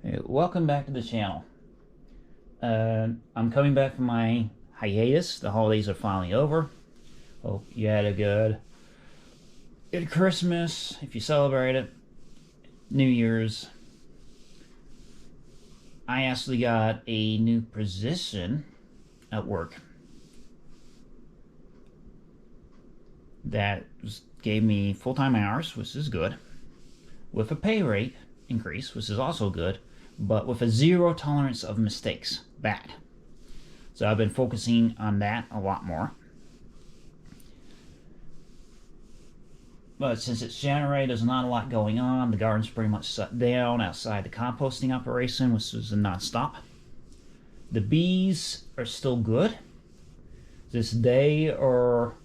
Welcome back to the channel. I'm coming back from my hiatus. The holidays are finally over. Hope you had a good Christmas, if you celebrate it. New Year's. I actually got a new position at work that gave me full-time hours, which is good, with a pay rate increase, which is also good, but with a zero tolerance of mistakes. Bad. So I've been focusing on that a lot more. But since it's January, there's not a lot going on. The garden's pretty much shut down outside the composting operation, which is a non-stop. The bees are still good. This day are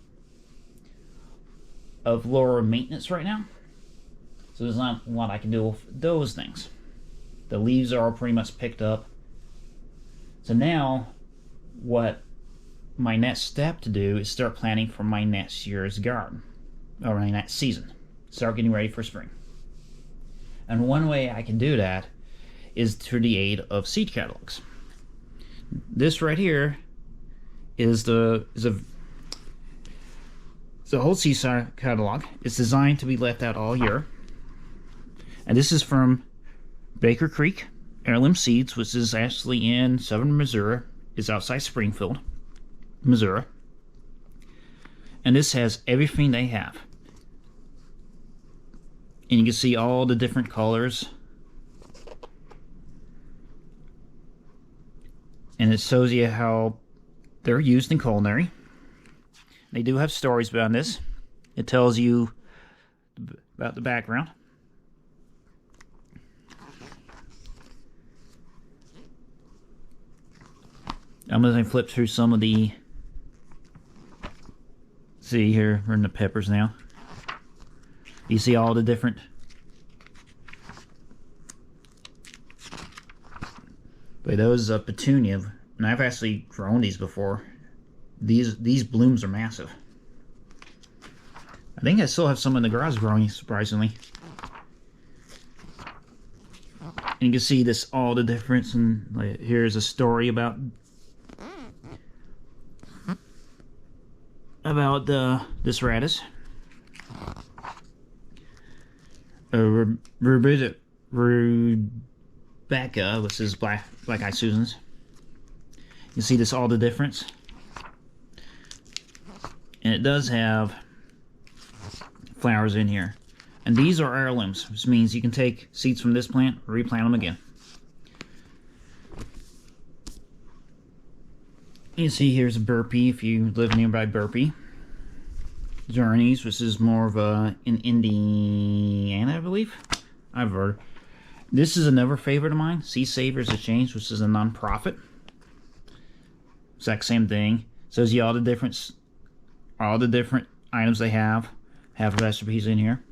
of lower maintenance right now, so there's not a lot I can do with those things. The leaves are all pretty much picked up. So now what my next step to do is start planning for my next year's garden, or my next season. Start getting ready for spring. And one way I can do that is through the aid of seed catalogs. This right here is the whole seed catalog. It's designed to be left out all year. And this is from Baker Creek Heirloom Seeds, which is actually in southern Missouri. It's outside Springfield, Missouri. And this has everything they have. And you can see all the different colors. And it shows you how they're used in culinary. They do have stories about this. It tells you about the background. I'm going to flip through some of the... See here, we're in the peppers now. You see all the different... But those petunia, and I've actually grown these before. These blooms are massive. I think I still have some in the garage growing, surprisingly. And you can see this, all the difference. And like, here's a story about this radish. Rebecca, which is black-eyed Susans. You see this, all the difference. And it does have flowers in here. And these are heirlooms, which means you can take seeds from this plant, replant them again. You see here's a Burpee, if you live nearby Burpee. Journeys, which is more of in Indiana, I believe. I've heard. This is another favorite of mine, Sea Savers of Change, which is a non-profit. Exact same thing. Shows you all the different items they have recipes in here.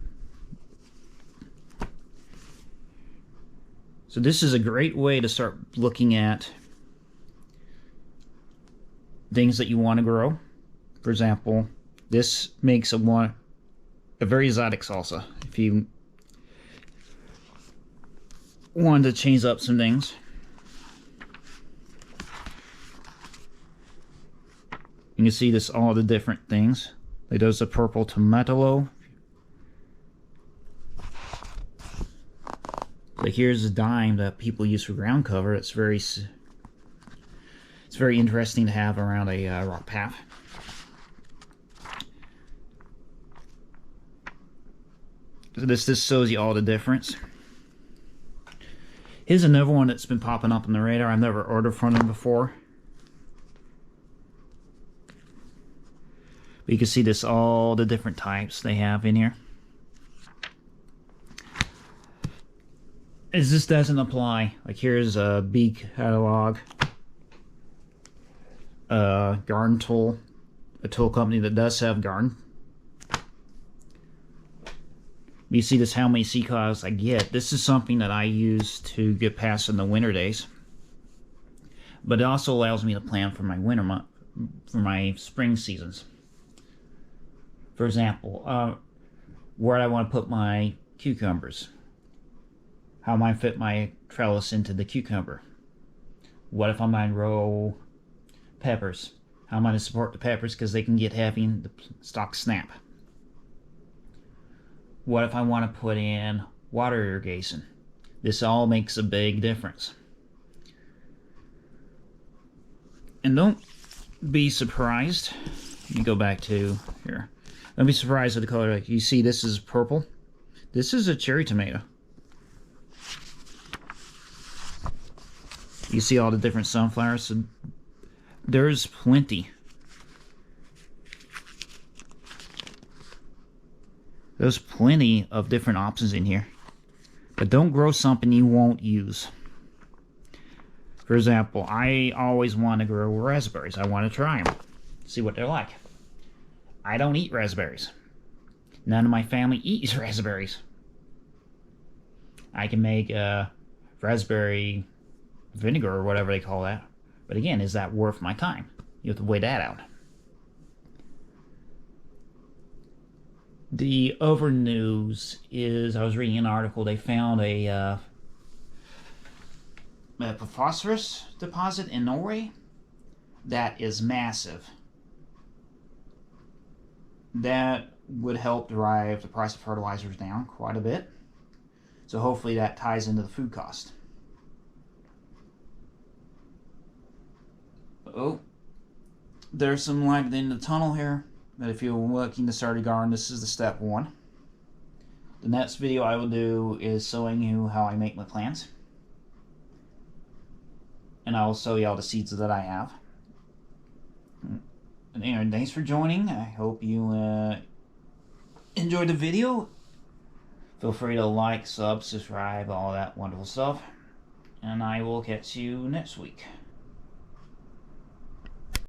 So this is a great way to start looking at things that you want to grow. For example, this makes a very exotic salsa. If you wanted to change up some things. You can see this, all the different things. Like there's a purple tomato. Like here's a dime that people use for ground cover. It's very interesting to have around a rock path. So this shows you all the difference. Here's another one that's been popping up on the radar. I've never ordered from them before. But you can see this, all the different types they have in here. As this doesn't apply, like here's a bee catalog, garden tool, a tool company that does have garden. You see this, how many seed catalogs I get. This is something that I use to get past in the winter days. But it also allows me to plan for my for my spring seasons. For example, where I want to put my cucumbers. how am I fit my trellis into the cucumber? What if I'm going to grow peppers? How am I going to support the peppers because they can get heavy and the stalks snap? What if I want to put in water irrigation? This all makes a big difference. And don't be surprised. Let me go back to here. Don't be surprised at the color. Like you see, this is purple. This is a cherry tomato. You see all the different sunflowers. So there's plenty. There's plenty of different options in here. But don't grow something you won't use. For example, I always want to grow raspberries. I want to try them. See what they're like. I don't eat raspberries. None of my family eats raspberries. I can make raspberry vinegar or whatever they call that. But again, is that worth my time? You have to weigh that out. The other news is, I was reading an article, they found a phosphorus deposit in Norway that is massive. That would help drive the price of fertilizers down quite a bit. So hopefully that ties into the food cost. Oh, there's some light at the end of the tunnel here. But if you're looking to start a garden, this is the step one. The next video I will do is showing you how I make my plants. And I will show you all the seeds that I have. And anyway, thanks for joining. I hope you enjoyed the video. Feel free to like, sub, subscribe, all that wonderful stuff. And I will catch you next week.